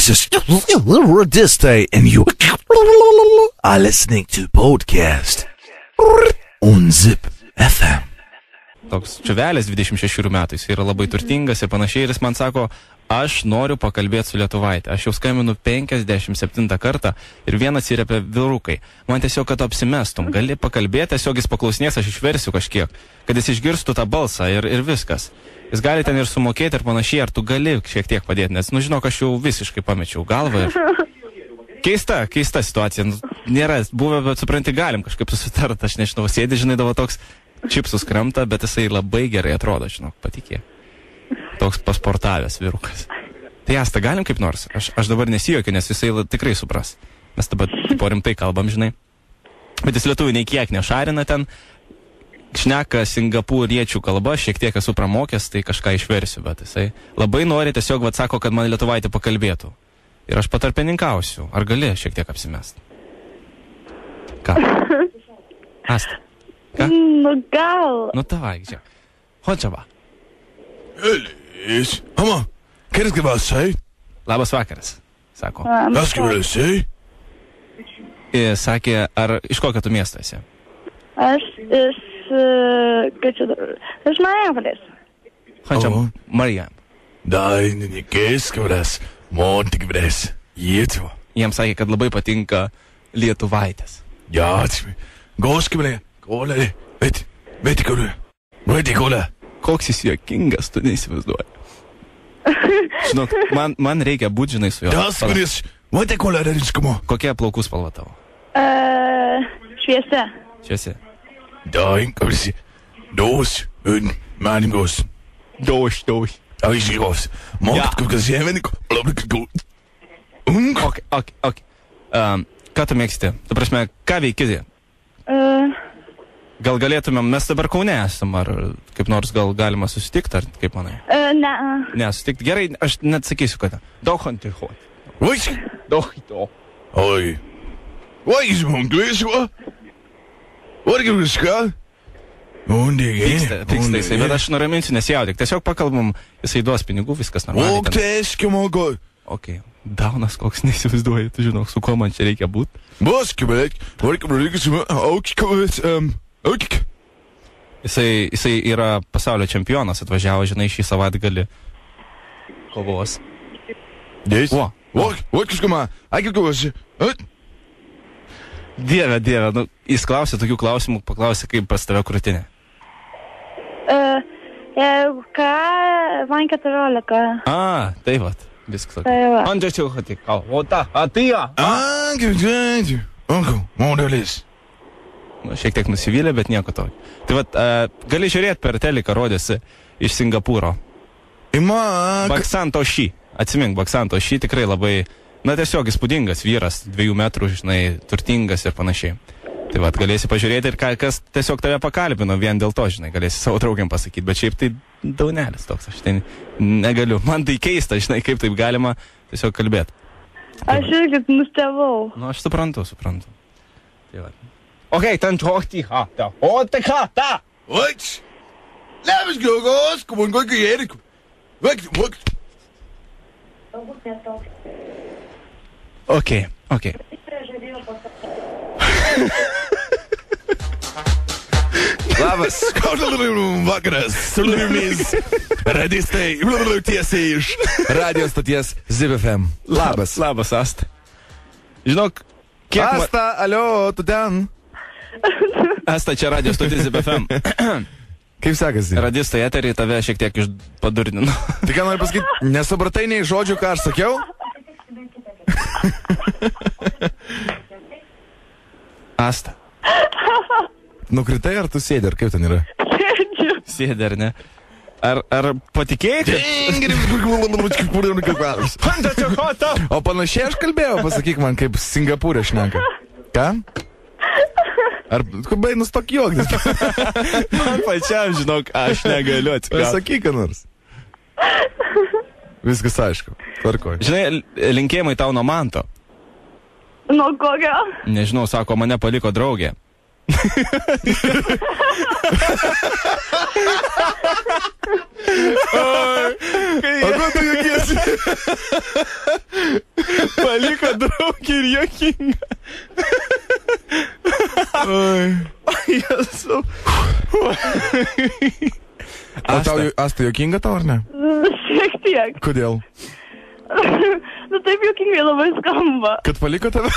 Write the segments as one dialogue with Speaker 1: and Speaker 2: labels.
Speaker 1: This is Radistai, and you are listening to podcast on Zip FM.
Speaker 2: Toks čuvelis 26 metų, jis yra labai turtingas ir panašiai, ir jis man sako, aš noriu pakalbėti su lietuvaitė. Aš jau skambinu 57 kartą ir vienas yra apie vyrukai. Man tiesiog, kad apsimestum, gali pakalbėti, tiesiog jis paklausinės, aš išversiu kažkiek, kad jis išgirstų tą balsą ir viskas. Jis gali ten ir sumokėti ir panašiai, ar tu gali šiek tiek padėti, nes, žinok, aš jau visiškai pamečiau galvą ir... Keista situacija, nėra buvę, bet supranti, galim kažkaip susitart, aš nežinau, sėdi, žinai, davo toks čipsus kremta, bet jisai labai gerai atrodo, žinok, patikė. Toks pasportavęs vyrukas. Tai Asta, galim kaip nors? Aš dabar nesijokiu, nes jisai tikrai supras. Mes dabar po rimtai kalbam, žinai. Bet jis lietuvių nei kiek nešarina ten. Šneka singapūriečių kalba, šiek tiek esu pramokęs, tai kažką išversiu, bet jisai labai nori tiesiog, sako, kad man lietuvaitė pakalbėtų. Ir aš patarpininkausiu. Ar gali šiek tiek apsimest? Ką? Asta? Ką?
Speaker 3: Nu gal.
Speaker 2: Nu tavai, žiūrėk. Chodžia va.
Speaker 1: Elis, mama, ką jūs gyvas,
Speaker 2: Labas vakaras, sako.
Speaker 1: Kas gyvas,
Speaker 2: Ir sakė, ar iš kokio tu miesto esi?
Speaker 3: Aš iš... Iš Marijampolės.
Speaker 2: Chodžia, Marijam.
Speaker 1: Dai, nekės gyvas, monti gyvas, jėtų.
Speaker 2: Jiems sakė, kad labai patinka lietuvaitės.
Speaker 1: Ja, goskimlė, kolė, veti kolė.
Speaker 2: Koks jis juokingas, tu neįsivaizduoji. Žinok, man reikia būt, žinai, su juo.
Speaker 1: Das, kuris, veti kolė, rediškumo.
Speaker 2: Kokia plaukų spalva tavo?
Speaker 3: Šviesa.
Speaker 2: Šviesi.
Speaker 1: Dai, kuris, dos, manim gos.
Speaker 2: Dauž.
Speaker 1: Aš gos. Mokat, kokias jėveniko, labai gut.
Speaker 2: Ok. Ką tu mėgsti? Tu prasme, ką veikidi? Gal galėtumėm, mes dabar Kaune esam, ar kaip nors gal galima susitikti, ar kaip manai?
Speaker 3: Ne.
Speaker 2: Ne, susitikti. Gerai, aš net sakysiu, kad Dauhanti hot.
Speaker 1: Oi.
Speaker 2: Dauhito.
Speaker 1: Oi. Oi, žmong, tu esi, va? Vargi viską?
Speaker 2: Pyksta jisai, bet aš nuraminsiu, nesijaudik. Tiesiog pakalbam, jisai duos pinigų, viskas normaliai.
Speaker 1: O, teiskimo, go.
Speaker 2: Ok, Daunas koks neįsivaizduoja, tu žinok, su kuo man čia reikia būt. Jisai yra pasaulio čempionas, atvažiavo, žinai, šį savaitgalį kovos. Dieve, nu, jis klausė tokių klausimų, paklausė, kaip pas tave krūtinė.
Speaker 3: Ką, man 14.
Speaker 2: Tai vat, viskas.
Speaker 3: Tai va.
Speaker 2: Andžia čia hati, o ta, atėjo.
Speaker 1: Modelis.
Speaker 2: Šiek tiek nusivylė, bet nieko to. Tai vat, gali žiūrėti per teliką, rodėsi iš Singapūro. Baksanto Ši. Atsimink, Baksanto Ši tikrai labai, na tiesiog įspūdingas vyras, 2 metrų, žinai, turtingas ir panašiai. Tai vat, galėsi pažiūrėti ir kas tiesiog tave pakalbino vien dėl to, žinai, galėsi savo draugiam pasakyti, bet šiaip tai daunelis toks, aš tai negaliu. Man tai keista, žinai, kaip taip galima tiesiog kalbėti.
Speaker 3: Aš irgi nustebau.
Speaker 2: Nu, aš suprantu. Tai vat. Ok, ten tohti, o tai ką, ta?
Speaker 1: Oi, labas, gogos, kom on, gå Erik. Vakt.
Speaker 2: Ok.
Speaker 1: Labas, vakaras, su jumis radistai, tiesiai iš radijos stoties Zip FM. Labas,
Speaker 2: Asta. Žinok, kiek...
Speaker 1: Asta, alio, tu ten?
Speaker 2: Asta, čia radijos stoties Zip FM.
Speaker 1: Kaip sekasi?
Speaker 2: Radistai eterį tave šiek tiek padurnino.
Speaker 1: Tai ką noriu pasakyti, nesupratai nei žodžių, ką aš sakiau?
Speaker 2: Asta.
Speaker 1: Nukritai ar tu sėdi, ar kaip ten yra?
Speaker 2: Sėdi, ar ne? Ar patikėjai?
Speaker 1: O panašiai aš kalbėjau, pasakyk man, kaip Singapūrė šneka. Ką? Ar kubai nustok juoktis?
Speaker 2: Man pačiam, žinok, aš negaliu atsiprašyti.
Speaker 1: Sakyk, ką nors. Viskas aišku, tvarkoj.
Speaker 2: Žinai, linkėjimai tau nuo Manto.
Speaker 3: Nuo kokio?
Speaker 2: Nežinau, sako, mane paliko draugė.
Speaker 1: O ko tu juokiesi?
Speaker 2: Paliko draugį ir juokinga. Jesu.
Speaker 1: O tau, Asta, juokinga tau ar ne?
Speaker 3: Šiek tiek.
Speaker 1: Kodėl?
Speaker 3: Nu taip juokingai labai skamba.
Speaker 1: Kad paliko tave?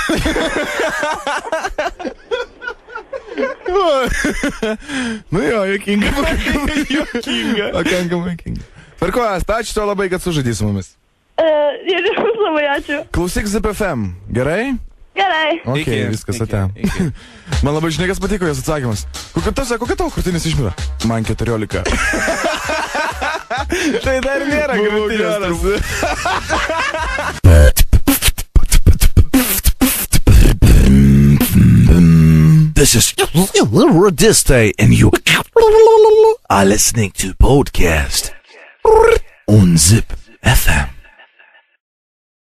Speaker 1: Nu jo, juokinga. Pakankamai juokinga. Tvarko, Asta, ačiū tau labai, kad sužaidai su mumis.
Speaker 3: Ir jums labai ačiū.
Speaker 1: Klausyk Zip FM, gerai?
Speaker 3: Gerai.
Speaker 1: Ok, viskas ate. Man labai žinai, kas patiko jos atsakymas. Kokia tavo krūtinės išmira? Man 14.
Speaker 2: Tai dar nėra krūtinės.
Speaker 4: This is Rodiste and you are listening to podcast on Zip FM.